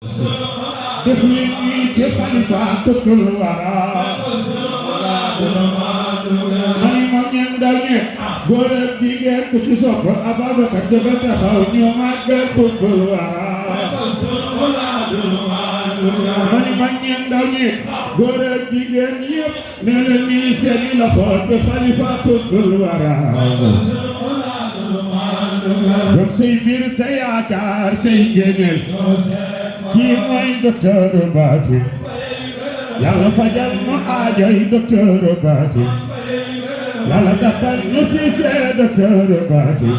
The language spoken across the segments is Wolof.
دفني خليفة كل ورا mani ma ñen dañe góor ak jigéen ku ci sopp Ababacar dafa taxaw ñu màggal kul wara mani ma ñen dañe góor ak jigéen yëpp ne leen ni seeni loxo te xalifa kul wara gëm say biir te yaakaar say ngéneel kii mooy docteur Baati Yàlla fajal nu aajoy docteur Baati Yàlla dakkal nu ci see docteur Baati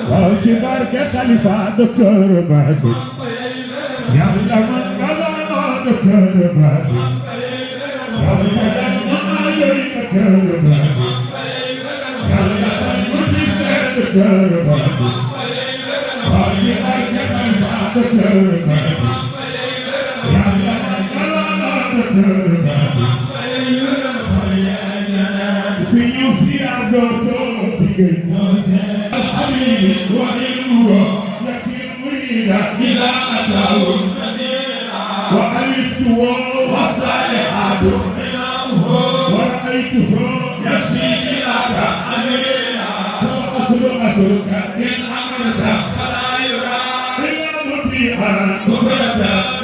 waaw ci barke Xalifa docteur Baati Yàlla man nga doonoo docteur Baati Yàlla fajal nu aajoy docteur Baati Yàlla dakkal nu ci see docteur Baati waaw ci barke Xalifa docteur Baati في يوسيا دوتو في الحبيب وإنه يكفي المريد بلا أتاه وألفته والصالحات ورأيته يسري إلىك أمينا فأسرك إن أمرت فلا يرى إلا مطيعا بكرة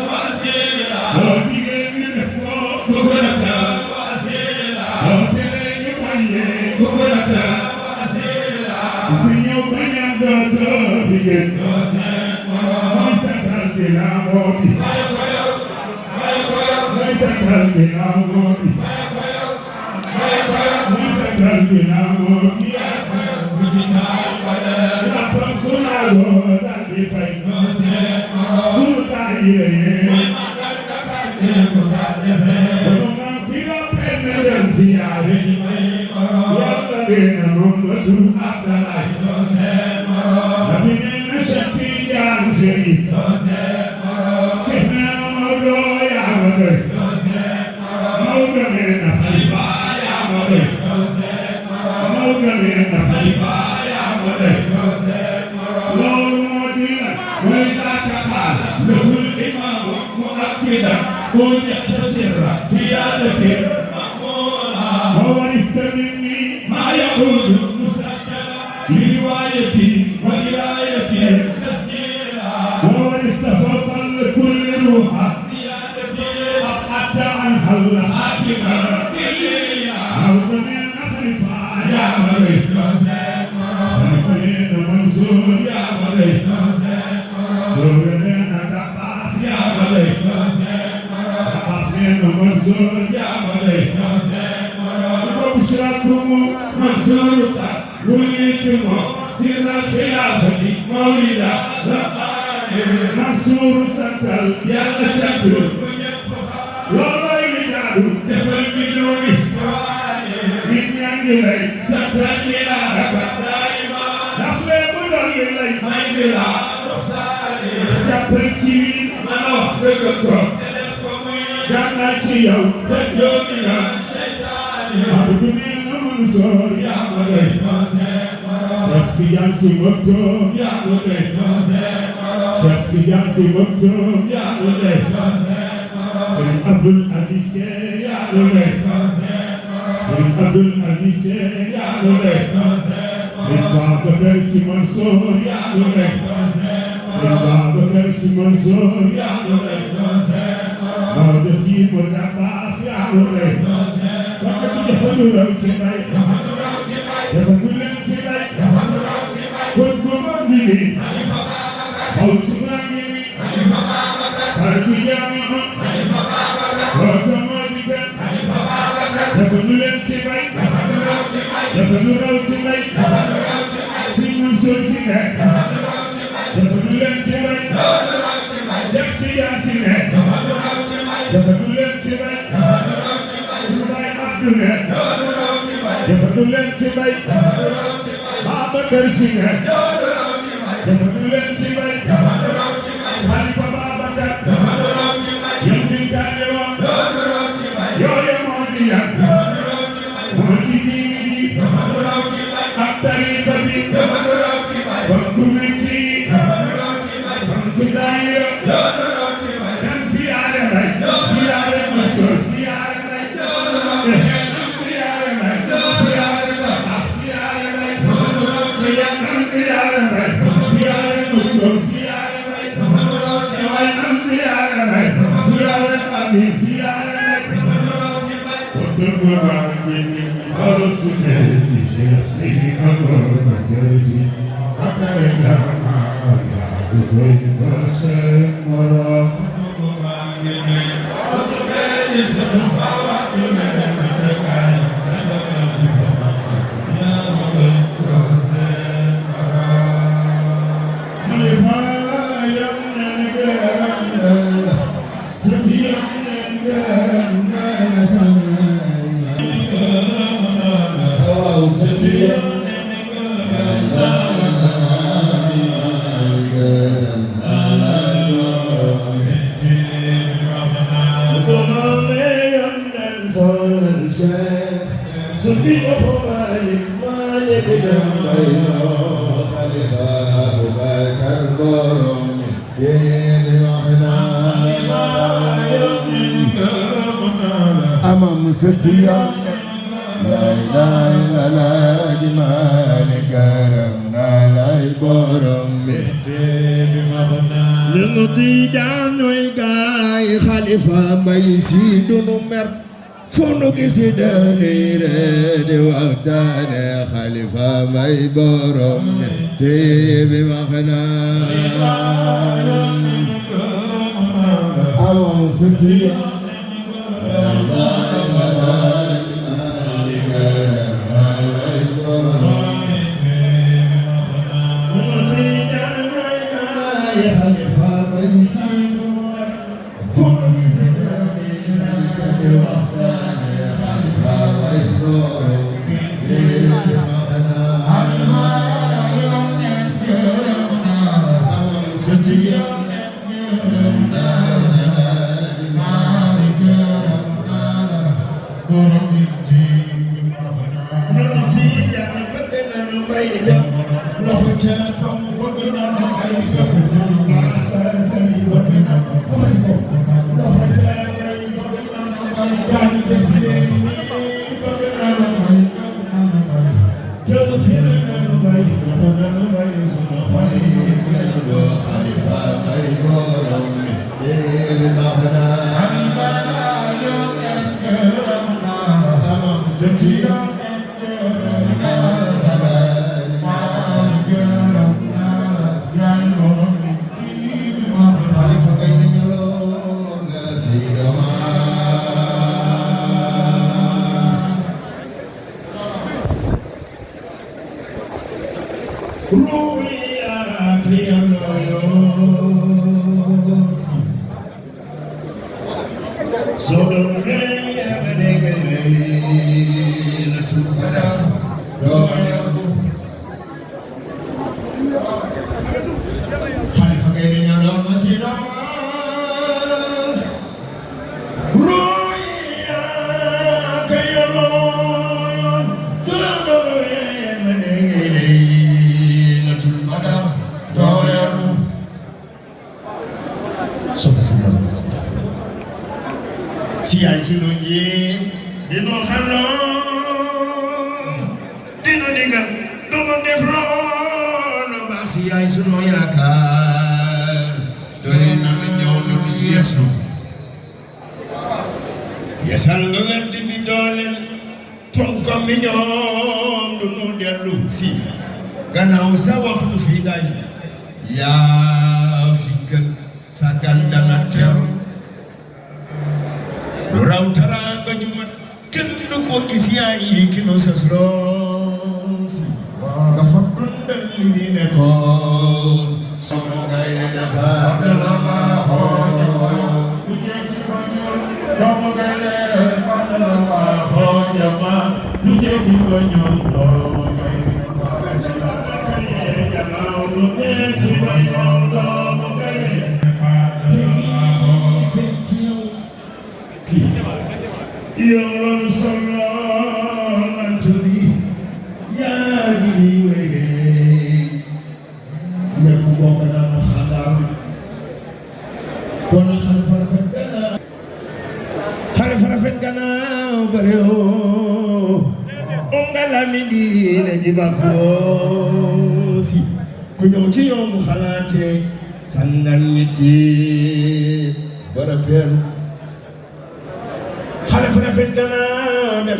Thank you. mi siyaare وتبقى مني أرسل الشيخ سيدي أبو سي أكرم لما تقول بسم الله أمام ستيا لا إله إلا الله جمال كرمنا لا يبرم نتيجان ويقاي خليفة ما يسيد نمر فنو كسي داني رد وقتانا خليفة ما يبرم تيبي مخنا أمام ستيا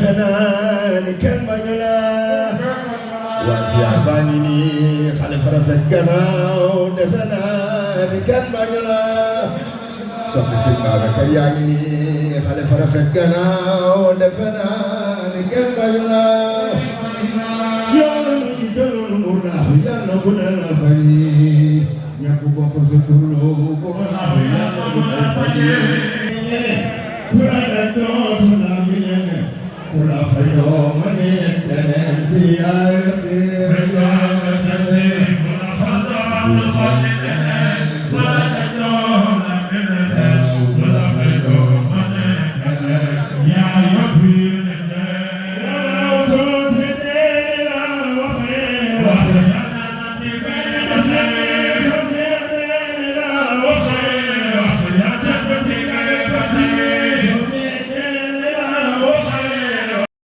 defe naa ni kenn bañu la waa ziar baa ngi nii xalifa rafet gannaaw defe naa ni kenn bañu la soppi si Babacar yaa ngi nii xalifa rafet gannaaw defe naa ni kenn bañu la yow na nu jiitaloon mu naaw yàlla bu ne la fari ñàkk bokk sa turloo ko naaw yàlla bu ne fari kurana dootu la mi nene kula fay doo ma ne keneen si yaay